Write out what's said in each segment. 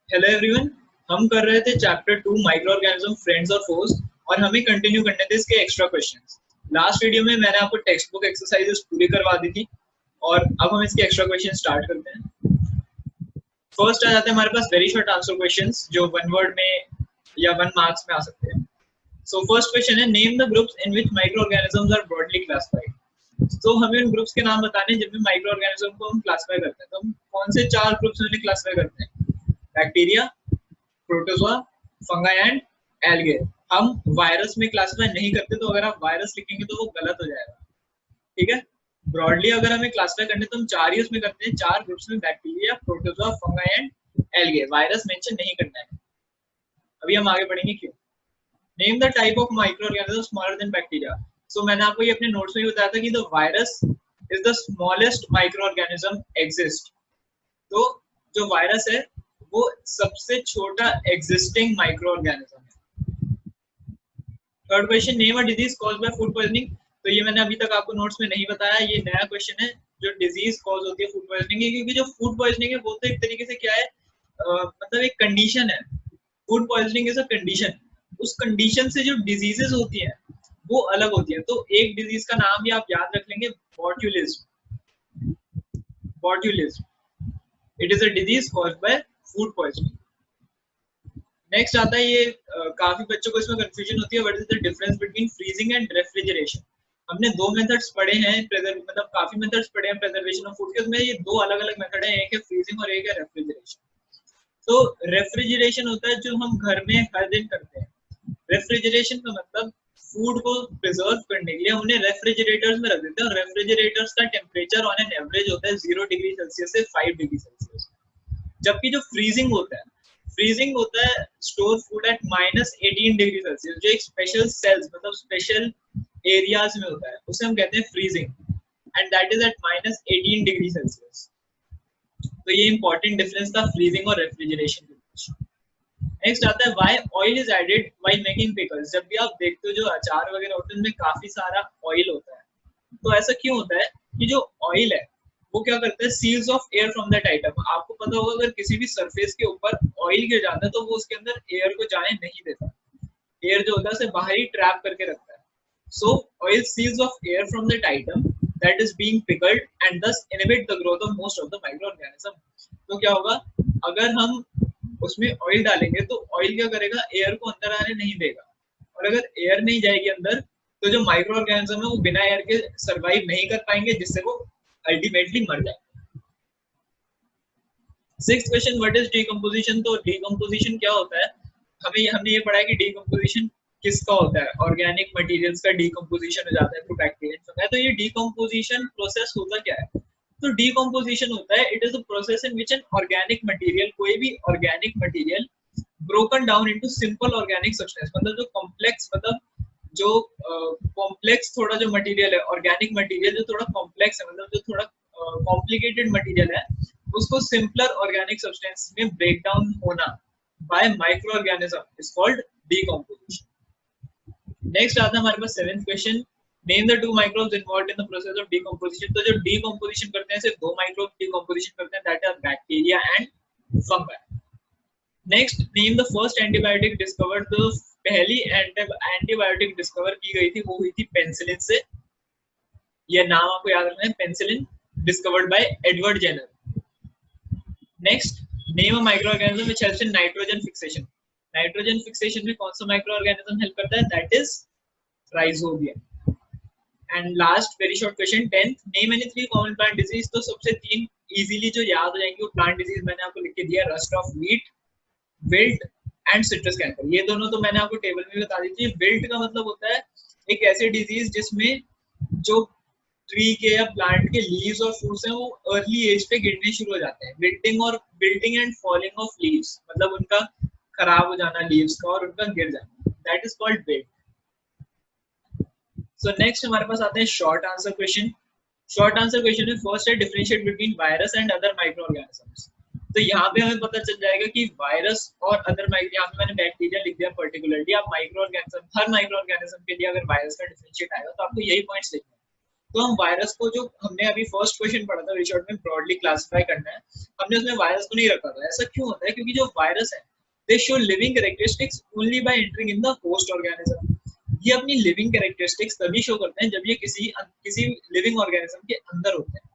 Hello everyone. हम कर रहे थे चैप्टर 2 माइक्रो ऑर्गेनिज्म फ्रेंड्स और फोर्स और हमें कंटिन्यू करने थे इसके एक्स्ट्रा क्वेश्चंस। लास्ट वीडियो में मैंने आपको टेक्स्ट बुक एक्सरसाइजेस पूरी करवा दी थी और अब हम इसके एक्स्ट्रा क्वेश्चन स्टार्ट करते हैं। फर्स्ट आ जाते हैं हमारे पास वेरी शॉर्ट आंसर क्वेश्चंस जो वन वर्ड में या वन मार्क्स में आ सकते हैं। सो फर्स्ट क्वेश्चन है, name the groups in which micro organisms are broadly classified. तो हमें उन ग्रुप्स के नाम बताने हैं जिनमें माइक्रो ऑर्गेनिज्म को हम क्लासिफाई करते हैं। तो हम कौन से चार ग्रुप्स में क्लासिफाई करते हैं? Bacteria, protozoa, fungi and algae. हम वायरस में क्लासिफाई नहीं करते, तो अगर आप वायरस लिखेंगे तो वो गलत हो जाएगा। ठीक है, ब्रॉडली अगर हमें क्लासिफाई करने तो हम चार ही उसमें करते हैं, चार ग्रुप्स में, bacteria, protozoa, fungi and algae. Virus mention नहीं करना है। अभी हम आगे बढ़ेंगे क्यों। Name the type of microorganism smaller than bacteria. So मैंने आपको ये अपने नोट्स में भी बताया था कि the virus is the smallest micro organism exist. तो जो वायरस है वो सबसे छोटा एग्जिस्टिंग माइक्रो ऑर्गेनिज्म है। Third question, name a disease caused by food poisoning. तो ये मैंने अभी तक आपको नोट्स में नहीं बताया, ये नया क्वेश्चन है। जो डिजीज कॉज होती है फूड पॉइजनिंग की, क्योंकि जो फूड पॉइजनिंग है वो तो एक तरीके से क्या है, मतलब एक कंडीशन है। Food poisoning is a condition. उस कंडीशन से जो डिजीजेस होती हैं वो अलग होती है। तो एक डिजीज का नाम भी आप याद रख लेंगे, botulism. Botulism, it is a disease caused by food poisoning. Next आता है ये, काफी बच्चों को इसमें कंफ्यूजन होती है, what is the difference between freezing and refrigeration. हमने दो मेथड्स पढ़े हैं, मतलब काफी मेथड्स पढ़े हैं प्रिजर्वेशन ऑफ फूड के। उसमें ये दो अलग अलग मेथड है, एक है फ्रीजिंग और एक है रेफ्रिजरेशन। तो रेफ्रिजरेशन होता है जो हम घर में हर दिन करते हैं। रेफ्रिजरेशन का मतलब फूड को प्रिजर्व करने के लिए हम उन्हें रेफ्रिजरेटर्स में रख देते हैं, और रेफ्रिजरेटर्स का टेम्परेचर ऑन एन एवरेज होता है 0 डिग्री सेल्सियस से 5 डिग्री सेल्सियस। जबकि जो फ्रीजिंग होता है, फ्रीजिंग होता है store food at -18 degree Celsius, जो एक स्पेशल सेल्स मतलब स्पेशल एरियाज में होता है, उसे हम कहते हैं freezing, and that is at -18 degree Celsius. तो ये इंपॉर्टेंट डिफरेंस था फ्रीजिंग और रेफ्रिजरेशन के बीच। नेक्स्ट आता है, why oil is added while making pickles. जब भी आप देखते हो जो अचार वगैरह होते हैं उनमें काफी सारा ऑयल होता है, तो ऐसा क्यों होता है कि जो ऑयल है वो क्या करता है, seals off air from that item. आपको पता होगा अगर किसी भी सरफेस के ऊपर ऑयल गिर जाता है तो वो उसके अंदर एयर को जाने नहीं देता, एयर जो होता है उसे बाहर ही ट्रैप करके रखता है। So oil seals off air from that item that is being pickled and thus inhibit the growth of most of the microorganism। तो क्या होगा, अगर हम उसमें ऑयल डालेंगे तो ऑयल क्या करेगा, एयर को अंदर आने नहीं देगा, और अगर एयर नहीं जाएगी अंदर तो जो माइक्रो ऑर्गेनिज्म है वो बिना एयर के सरवाइव नहीं कर पाएंगे, जिससे वो अल्टीमेटली मर जाएंगे। Sixth question, what is decomposition. तो डीकंपोजिशन क्या होता है, हमने ये पढ़ा है कि डीकंपोजिशन किसका होता है, ऑर्गेनिक मटेरियल्स का डीकंपोजिशन हो जाता है थ्रू बैक्टीरिया। तो ये डीकंपोजिशन प्रोसेस होता क्या है। तो डीकंपोजिशन होता है, it is a process in which an organic material, कोई भी organic material broken down into simple organic substance, मतलब जो कॉम्प्लेक्स, मतलब जो कॉम्प्लेक्स थोड़ा जो मटेरियल है, ऑर्गेनिक मटेरियल जो थोड़ा कॉम्प्लेक्स है, मतलब जो थोड़ा कॉम्प्लिकेटेड मटेरियल है, उसको सिंपलर ऑर्गेनिक सब्सटेंस में ब्रेक डाउन होना by microorganism is called decomposition. Next आता है हमारे पास seventh question, name the two microbes involved in the process of decomposition. तो जो डीकंपोजिशन करते हैं सिर्फ दो माइक्रोब डीकंपोजिशन करते हैं, that are bacteria and fungi. Next, name the first antibiotic discovered. तो पहली एंटीबायोटिक डिस्कवर की गई थी वो हुई थी पेनिसिलिन से। यह नाम आपको याद रखना है, penicillin, discovered by Edward Jenner. Next, name a micro organism which helps in nitrogen fixation. Nitrogen fixation में कौन सा माइक्रो ऑर्गेनिज्म हेल्प करता है, that is rhizobium. And last very short question, 10th, name any three common plant disease. तो सबसे तीन easily जो याद हो जाएंगे वो प्लांट डिजीज मैंने आपको लिख के दिया, rust of wheat, wilt and citrus canker. ये दोनों तो मैंने आपको टेबल में बता दी थी। विल्ट का मतलब होता है एक ऐसी डिजीज जिसमें जो ट्री के या प्लांट के लीव्स और फ्रूट्स हैं वो अर्ली एज पे गिरने शुरू हो जाते हैं। Wilting and falling of leaves, मतलब उनका खराब हो जाना लीव्स का और उनका गिर जाना, that is called wilt. So next हमारे पास आते हैं short answer question. Short answer question में फर्स्ट है, differentiate between virus and other micro organisms. तो यहाँ पे हमें पता चल जाएगा कि वायरस और अदर माइक्रो, यहाँ पे मैंने बैक्टीरिया लिख दिया पर्टिकुलरली। आप माइक्रो ऑर्गेनिज्म, हर माइक्रो ऑर्गेनिज्म के लिए अगर वायरस का डिफरेंशिएट आएगा तो आपको यही पॉइंट्स लिखना है। तो हम वायरस को, जो हमने अभी फर्स्ट क्वेश्चन पढ़ा था रिचर्ड में, ब्रॉडली क्लासिफाई करना है, हमने उसमें वायरस को नहीं रखा था। ऐसा क्यों होता है? क्योंकि जो वायरस है दे show living characteristics only by entering in the host organism. ये अपनी लिविंग कैरेक्टरिस्टिक्स तभी शो करते हैं जब ये किसी लिविंग ऑर्गेनिज्म के अंदर होते हैं,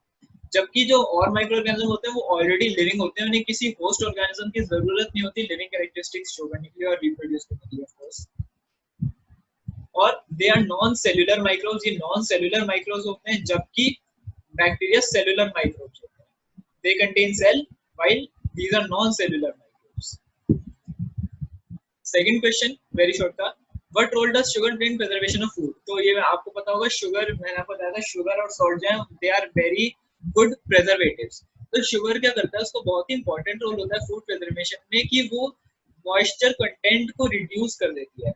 जबकि जो और माइक्रो ऑर्गेनिज्म होते हैं वो ऑलरेडी लिविंग होते हैं, उन्हें किसी होस्ट ऑर्गेनिज्म की जरूरत नहीं होती लिविंग कैरेक्टरिस्टिक्स शो करने के लिए और रिप्रोड्यूस करने के लिए, ऑफ कोर्स। और they are non cellular microbes, ये नॉन सेल्यूलर माइक्रोब्स होते हैं, जबकि बैक्टीरिया सेल्यूलर माइक्रोब्स होते हैं। They contain cell while these are non cellular microbes. Second question very short था, what role does sugar play in preservation of food? तो ये आपको पता होगा, शुगर, मैंने आपको बताया था शुगर और सॉल्ट जो है they are very good preservatives. तो शुगर क्या करता है, उसको बहुत ही इंपॉर्टेंट रोल होता है फूड प्रिजर्वेशन में कि वो मॉइस्चर कंटेंट को रिड्यूस कर देती है।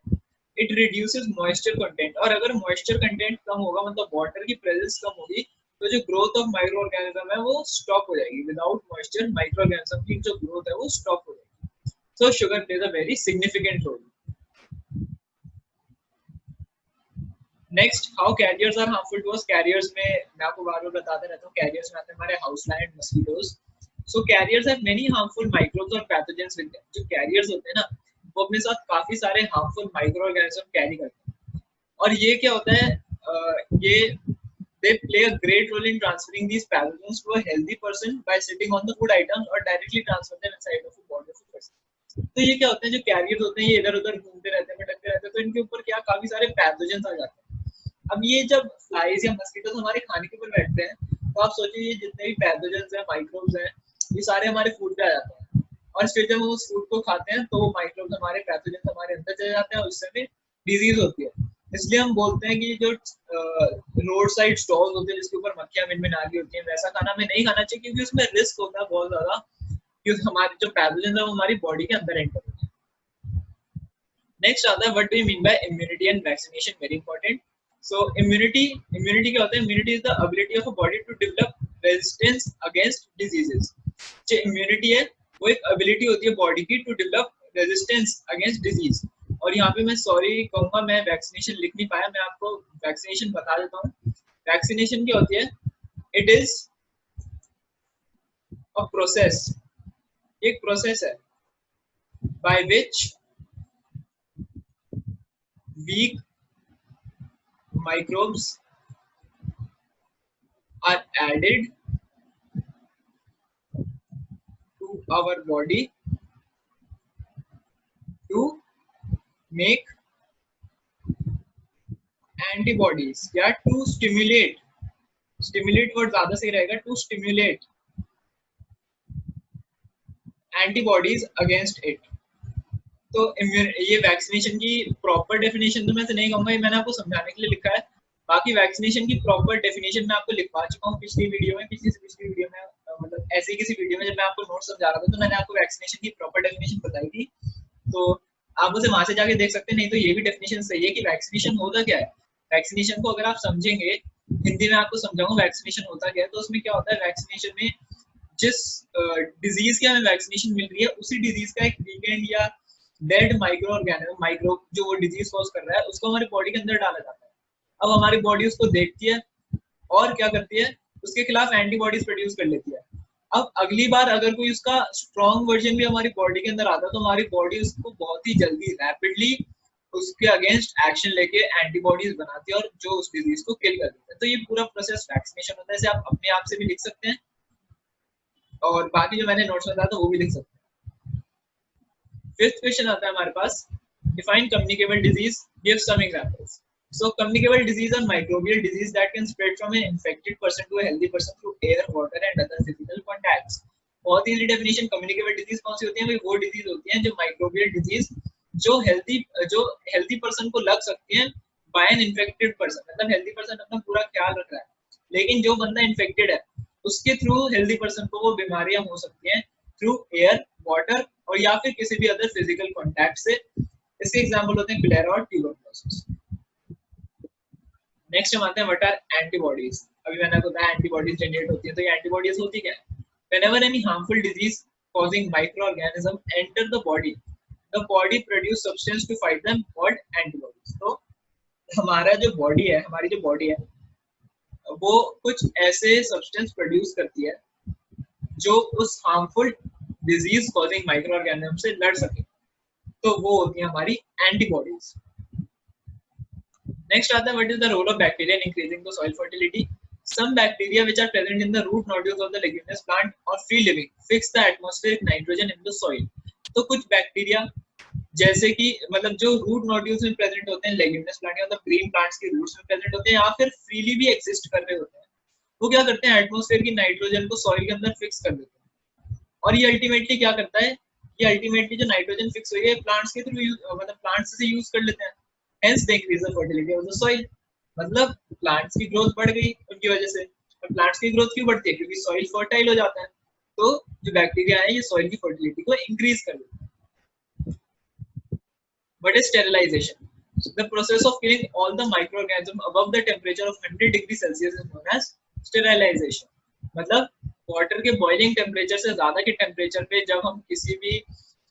इट रिड्यूसेस मॉइस्चर कंटेंट, और अगर मॉइस्चर कंटेंट कम होगा, मतलब वाटर की प्रेजेंस कम होगी, तो जो ग्रोथ ऑफ माइक्रो ऑर्गेनिज्म है वो स्टॉप हो जाएगी। विदाउट मॉइस्चर माइक्रो ऑर्गेनिज्म की जो ग्रोथ है वो स्टॉप हो जाएगी। So sugar plays a very significant role. Next, how carriers are harmful to us? Carriers में मैं आपको बार बार बताते रहता हूँ, कैरियर्स में आते हैं हमारे house fly and mosquitoes. So carriers have many harmful microbes और पैथोजेंस विद देम। जो कैरियर्स होते हैं ना, वो अपने साथ काफी सारे हार्मफुल माइक्रो ऑर्गेनिज्म कैरी करते हैं। और ये क्या होता है, ये they play a great role in transferring these pathogens to a healthy person by sitting on the food items or directly transfer them inside of the body of a person। तो ये क्या होते हैं, जो कैरियर्स होते हैं ये इधर उधर घूमते रहते हैं, भटकते रहते हैं, तो इनके ऊपर क्या काफी सारे पैथोजेंस आ जाते हैं। अब ये जब फ्लाइज या मस्कीटोज हमारे खाने के ऊपर बैठते हैं, तो आप सोचिए ये जितने भी पैथोजेंस हैं, माइक्रोब्स हैं, ये सारे हमारे फूड पे आ जाते हैं, और फिर जब हम उस फूड को खाते हैं तो वो माइक्रोब्स, हमारे पैथोजेंस हमारे अंदर चले जाते हैं, और उससे हमें डिजीज होती है। इसलिए हम बोलते हैं कि जो रोड साइड स्टॉल्स होते हैं जिसके ऊपर मक्खियां मिनमिन आ रही होती हैं, वैसा खाना हमें नहीं खाना चाहिए, क्योंकि उसमें रिस्क होता है बहुत ज्यादा कि हमारे जो पैथोजेंस है वो हमारी बॉडी के अंदर एंटर होते हैं। नेक्स्ट आता है, what do you mean by immunity and vaccination? Very important. So immunity क्या होता है? Immunity is the ability of a body to develop resistance against diseases. जो इम्यूनिटी है वो एक एबिलिटी होती है बॉडी की to develop resistance against disease. और यहाँ पे मैं सॉरी कहूंगा, मैं वैक्सीनेशन लिख नहीं पाया, मैं आपको वैक्सीनेशन बता देता हूँ। वैक्सीनेशन क्या होती है? इट इज अ प्रोसेस, एक प्रोसेस है by which weak microbes are added to our body to make antibodies, या to stimulate वर्ड ज्यादा सही रहेगा, to stimulate antibodies against it। तो ये वैक्सीनेशन की प्रॉपर डेफिनेशन तो मैं नहीं कहूंगा, ये मैंने आपको समझाने के लिए लिखा है। बाकी वैक्सीनेशन की प्रॉपर डेफिनेशन मैं आपको लिखवा चुका हूँ पिछली वीडियो में, पिछली वीडियो में, मतलब ऐसी किसी वीडियो में जब मैं आपको नोट समझा रहा था तो मैंने आपको वैक्सीनेशन की प्रॉपर डेफिनेशन बताई थी, तो आप उसे वहां से जाके देख सकते हैं। नहीं तो ये भी डेफिनेशन सही है कि वैक्सीनेशन होता क्या है। वैक्सीनेशन को अगर आप समझेंगे, हिंदी में आपको समझाऊंगा वैक्सीनेशन होता क्या है, तो उसमें क्या होता है, वैक्सीनेशन में जिस डिजीज की हमें वैक्सीनेशन मिल रही है उसी डिजीज का एक वीकेंड या डेड माइक्रो ऑर्गेनिज्म, माइक्रो जो वो डिजीज कॉज कर रहा है, उसको हमारी बॉडी के अंदर डाला जाता है। अब हमारी बॉडी उसको देखती है और क्या करती है, उसके खिलाफ एंटीबॉडीज प्रोड्यूस कर लेती है। अब अगली बार अगर कोई उसका स्ट्रॉन्ग वर्जन भी हमारी बॉडी के अंदर आता है, तो हमारी बॉडी उसको बहुत ही जल्दी रैपिडली उसके अगेंस्ट एक्शन लेके एंटीबॉडीज बनाती है और जो उस डिजीज को किल कर देती है। तो ये पूरा प्रोसेस वैक्सीनेशन होता है। इसे आप अपने आप से भी लिख सकते हैं और बाकी जो मैंने नोट्स बताया था वो भी लिख सकते हैं। फिफ्थ क्वेश्चन आता है हमारे पास, define communicable disease, give some examples. So communicable disease are microbial disease that can spread from an infected person to a healthy person through air, water and other physical contacts। बहुत easy definition. Communicable disease कौन सी होती है? वो disease होती है जो microbial disease जो healthy person को लग सकती है बाय एन इन्फेक्टेड पर्सन। मतलब हेल्थी पर्सन अपना पूरा ख्याल रख रहा है, लेकिन जो बंदा इन्फेक्टेड है उसके थ्रू हेल्थी पर्सन को वो बीमारियां हो सकती हैं थ्रू एयर, वाटर और या फिर किसी भी अदर फिजिकल कॉन्टैक्ट से। इसके एग्जाम्पल होते हैं कलेरा और ट्यूबरकुलोसिस। नेक्स्ट हम आते हैं, व्हाट आर एंटीबॉडीज। अभी मैंने आपको बताया एंटीबॉडीज जनरेट होती है, तो ये एंटीबॉडीज होती क्या है? Whenever any harmful disease causing microorganism enter the body produce substance to fight them called antibodies। तो हमारा जो बॉडी है, हमारी जो बॉडी है वो कुछ ऐसे सब्सटेंस प्रोड्यूस करती है जो उस harmful disease causing micro organism से लड़ सके, तो वो होती है हमारी एंटीबॉडीज। नेक्स्ट आता है what is the role of bacteria in increasing the soil fertility. Some bacteria which are present in the root nodules of the leguminous plant और free living fix the atmospheric nitrogen in the soil. तो कुछ bacteria जैसे कि मतलब जो root nodules में present होते हैं लेग्यूमिनस प्लांट या मतलब ग्रीन प्लांट्स के रूट्स में प्रेजेंट होते हैं या फिर फ्रीली भी एग्जिस्ट कर रहे होते हैं, वो क्या करते हैं एटमॉस्फेयर की नाइट्रोजन को सॉइल के अंदर फिक्स कर देते हैं। और ये अल्टीमेटली क्या करता है, ये अल्टीमेटली जो नाइट्रोजन फिक्स हुई है प्लांट्स के थ्रू मतलब प्लांट्स से यूज कर लेते हैं, hence they increase the fertility of the soil. मतलब प्लांट्स की ग्रोथ बढ़ गई उनकी वजह से। और प्लांट्स की ग्रोथ क्यों बढ़ती है, क्योंकि सॉइल फर्टाइल हो जाता है, तो जो बैक्टीरिया है ये सॉइल की फर्टिलिटी को इंक्रीज कर देता है। What is sterilization? So the process of killing all the microorganisms above the temperature of 100 degree Celsius is known as sterilization. मतलब वाटर के बॉइलिंग टेम्परेचर से ज्यादा के टेम्परेचर पे जब हम किसी भी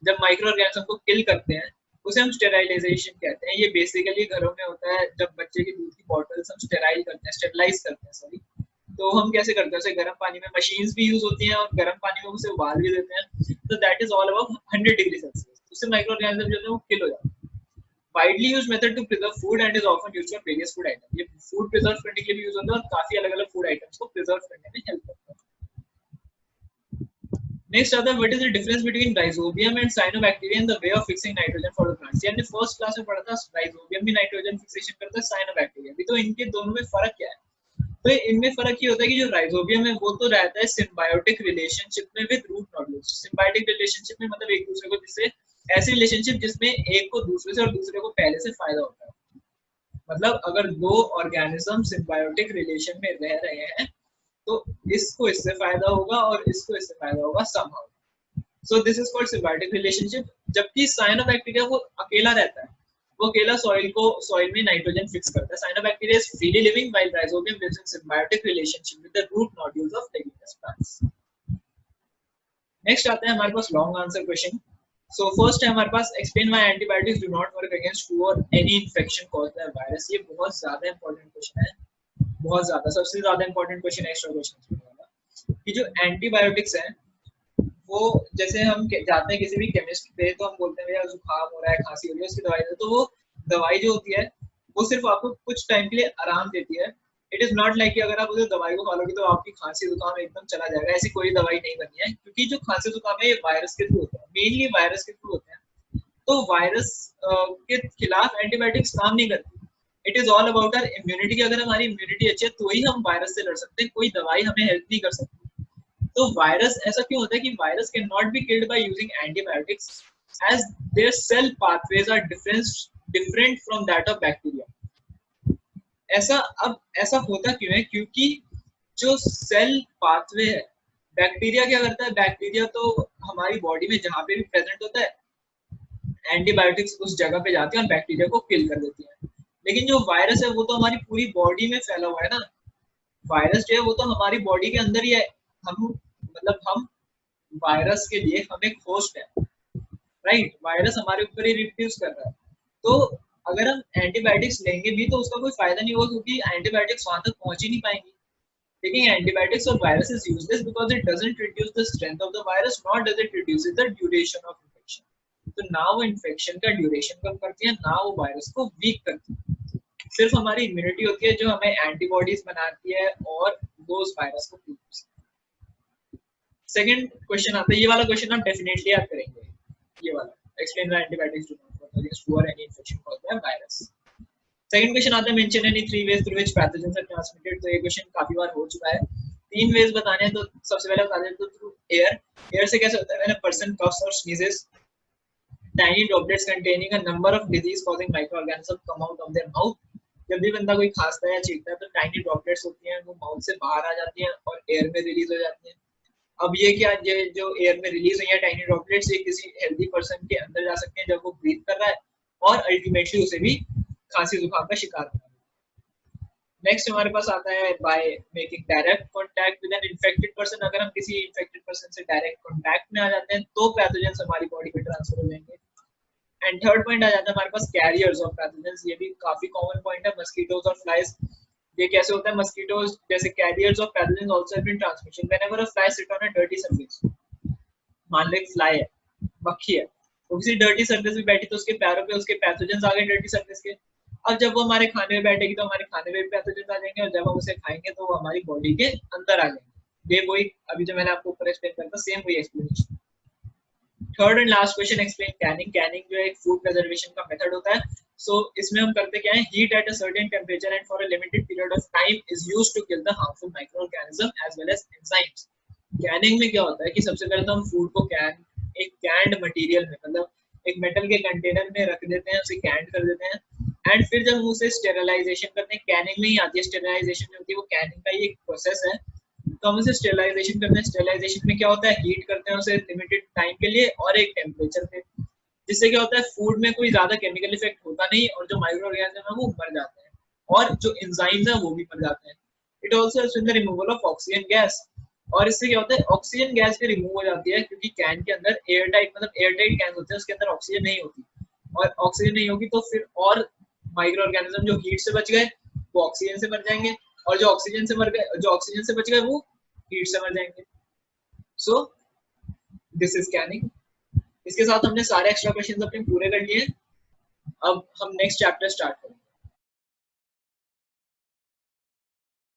जब माइक्रो ऑर्गेनिज्म को किल करते हैं उसे हम स्टेराइलाइजेशन कहते हैं। ये बेसिकली घरों में होता है, जब बच्चे की दूध की बॉटल्स हम स्टेराइल करते हैं, स्टेरलाइज करते हैं सॉरी, तो हम कैसे करते हैं उसे गर्म पानी में, मशीन्स भी यूज होती हैं और गर्म पानी में उसे उबाल भी देते हैं, तो that is all about 100 degree Celsius. उससे माइक्रो ऑर्गेनिज्म जो है वो किल हो जाते हैं। widely used method to preserve food and is often used for various food items. ये food preserve करने के लिए भी यूज होता है और काफी अलग-अलग food items को preserve करने में हेल्प करता है। नेक्स्ट आता है what is the difference between rhizobium and cyanobacteria in the way of fixing nitrogen for the plants. यानी फर्स्ट क्लास में पढ़ा था राइजोबियम भी नाइट्रोजन फिक्सेशन करता है, साइनोबैक्टीरिया भी, तो इनके दोनों में फर्क क्या है? तो इनमें फर्क ये होता है कि जो राइजोबियम है वो तो रहता है सिम्बायोटिक रिलेशनशिप में with root nodules. Symbiotic relationship में मतलब एक दूसरे को, जिससे ऐसी रिलेशनशिप जिसमें एक को दूसरे से और दूसरे को पहले से फायदा होता है। मतलब अगर दो ऑर्गेनिज्म सिम्बायोटिक रिलेशन में रह रहे हैं तो इसको इससे फायदा होगा और इसको इससे फायदा होगा somehow. So this is called symbiotic relationship. जबकि साइनोबैक्टीरिया वो अकेला रहता है, वो अकेला सॉइल में नाइट्रोजन फिक्स करता है। Cyanobacteria is freely living while rhizobium lives in symbiotic relationship with the root nodules of leguminous plants. Next आता है हमारे पास long answer question. So first है हमारे पास explain why antibiotics do not work against flu or any infection caused by virus। ये बहुत ज्यादा important question है, बहुत ज्यादा, सबसे ज्यादा इंपॉर्टेंट क्वेश्चन है एक्स्ट्रा क्वेश्चन वाला। कि जो एंटीबायोटिक्स हैं वो जैसे हम जाते हैं किसी भी केमिस्ट पे तो हम बोलते हैं भैया जुकाम हो रहा है, खांसी हो रही है, उसकी दवाई दो, तो वो दवाई जो होती है वो सिर्फ आपको कुछ टाइम के लिए आराम देती है। इट इज नॉट लाइक कि अगर आप उस दवाई को खा लोगे तो आपकी खांसी जुकाम एकदम चला जाएगा, ऐसी कोई दवाई नहीं बनी है। क्योंकि जो खांसी जुकाम है ये वायरस के थ्रू होता है, मेनली वायरस के थ्रू होते हैं, तो वायरस के खिलाफ एंटीबायोटिक्स काम नहीं करती। It is all about our immunity. अगर हमारी इम्यूनिटी अच्छी है तो ही हम वायरस से लड़ सकते हैं, कोई दवाई हमें हेल्प नहीं कर सकती। तो वायरस ऐसा क्यों होता है कि virus can not be killed by using antibiotics as their cell pathways are different from that of bacteria. ऐसा होता क्यों है? क्योंकि जो सेल पाथवे है, बैक्टीरिया क्या करता है, बैक्टीरिया तो हमारी बॉडी में जहां पे भी प्रेजेंट होता है एंटीबायोटिक्स उस जगह पे जाती है और बैक्टीरिया को किल कर देती है। लेकिन जो वायरस है वो तो हमारी पूरी बॉडी में फैला हुआ है ना। वायरस जो है वो तो हमारी बॉडी के अंदर ही है। हम वायरस के लिए हम एक होस्ट है, राइट? वायरस हमारे ऊपर ही रिप्रोड्यूस कर रहा है। तो अगर हम एंटीबायोटिक्स लेंगे भी तो उसका कोई फायदा नहीं होगा, क्योंकि एंटीबायोटिक्स वहां तक पहुंच ही नहीं पाएंगी। Taking antibiotics or virus is useless because it doesn't reduce the strength of the virus, nor does it reduce the duration of infection. तो ना वो इन्फेक्शन का ड्यूरेशन कम करती है, ना वो वायरस को वीक करती है। सिर्फ हमारी इम्यूनिटी होती है जो हमें एंटीबॉडीज बनाती है और वो उस वायरस को किल कर सकती है। सेकंड क्वेश्चन आता है, ये वाला क्वेश्चन आप डेफिनेटली याद करेंगे, ये वाला explain why antibiotics do not work against flu और any infection caused by virus. Second question आता है mention any 3 ways through which pathogens are transmitted। तो ये क्वेश्चन काफी बार हो चुका है। 3 वेज बताने हैं, तो सबसे पहले बता दें तो थ्रू एयर। एयर से कैसे होता है? When a person coughs or sneezes, tiny droplets containing a number of disease causing microorganisms come out of their mouth। जब भी बंदा कोई खांसता है या छींकता है तो टाइनी ड्रॉपलेट्स होती हैं, वो माउथ से बाहर आ जाती हैं और एयर में रिलीज हो जाती हैं। अब ये क्या, ये जो एयर में रिलीज हुई है टाइनी ड्रॉपलेट्स, ये किसी हेल्दी पर्सन के अंदर जा सकते हैं जब वो ब्रीथ कर रहा है और अल्टीमेटली उसे भी खांसी जुकाम का शिकार होना है। नेक्स्ट हमारे पास आता है by making direct contact with an infected person. अगर हम किसी इन्फेक्टेड पर्सन से डायरेक्ट कांटेक्ट में आ जाते हैं तो पैथोजेंस हमारी बॉडी में ट्रांसफर हो जाएंगे। एंड थर्ड पॉइंट आ जाता है हमारे पास कैरियर्स ऑफ पैथोजेंस। ये भी काफी कॉमन पॉइंट है, मस्कीटोज और फ्लाइज। ये कैसे होता है? मस्कीटोज जैसे carriers of pathogens also have been transmission whenever a fly sit on a dirty surface. मान लो एक फ्लाई है, मक्खी है, वो किसी डर्टी सरफेस पे बैठी तो उसके पैरों पे उसके पैथोजेंस आ गए डर्टी सरफेस के। अब जब वो हमारे खाने में बैठेगी तो हमारे खाने में भी पैथोजेंस आ जाएंगे और जब हम उसे खाएंगे तो वो हमारी बॉडी के अंदर आ जाएंगे। ये वही अभी जो मैंने आपको ऊपर एक्सप्लेन करता सेम वही explanation. Third and last question explain Canning. Canning जो है एक फूड प्रिजर्वेशन का मेथड होता है। सो इसमें हम करते क्या है, heat at a certain temperature and for a limited period of time is used to kill the harmful micro organism as well as enzymes. Canning में क्या होता है कि सबसे पहले तो हम फूड को एक कैंड मटेरियल में, मतलब एक मेटल के कंटेनर में रख देते हैं, उसे कैंड कर देते हैं एंड फिर जब हम उसे स्टेरलाइजेशन करते हैं, कैनिंग में ही आती है स्टेरलाइजेशन जो होती है, वो कैनिंग का ही एक प्रोसेस है। तो हम उसे स्टेरलाइजेशन करते हैं। स्टेरलाइजेशन में क्या होता है, हीट करते हैं उसे लिमिटेड टाइम के लिए और एक टेम्परेचर पे, जिससे क्या होता है फूड में कोई ज्यादा केमिकल इफेक्ट होता नहीं और जो माइक्रो ऑर्गेनिज्म है वो मर जाते हैं और जो एंजाइम्स है वो भी मर जाते हैं। It also helps in the removal of oxygen gas. और इससे क्या होता है, ऑक्सीजन गैस भी रिमूव हो जाती है क्योंकि कैन के अंदर एयर टाइट, मतलब एयर टाइट कैन होते हैं, उसके अंदर ऑक्सीजन नहीं होती और ऑक्सीजन नहीं होगी तो फिर और माइक्रो ऑर्गेनिज्म जो हीट से बच गए वो ऑक्सीजन से मर जाएंगे और जो ऑक्सीजन से मर गए, जो ऑक्सीजन से बच गए वो हीट से मर जाएंगे। So this is Canning. इसके साथ हमने सारे एक्स्ट्रा क्वेश्चंस अपने पूरे कर लिए। अब हम नेक्स्ट चैप्टर स्टार्ट करेंगे।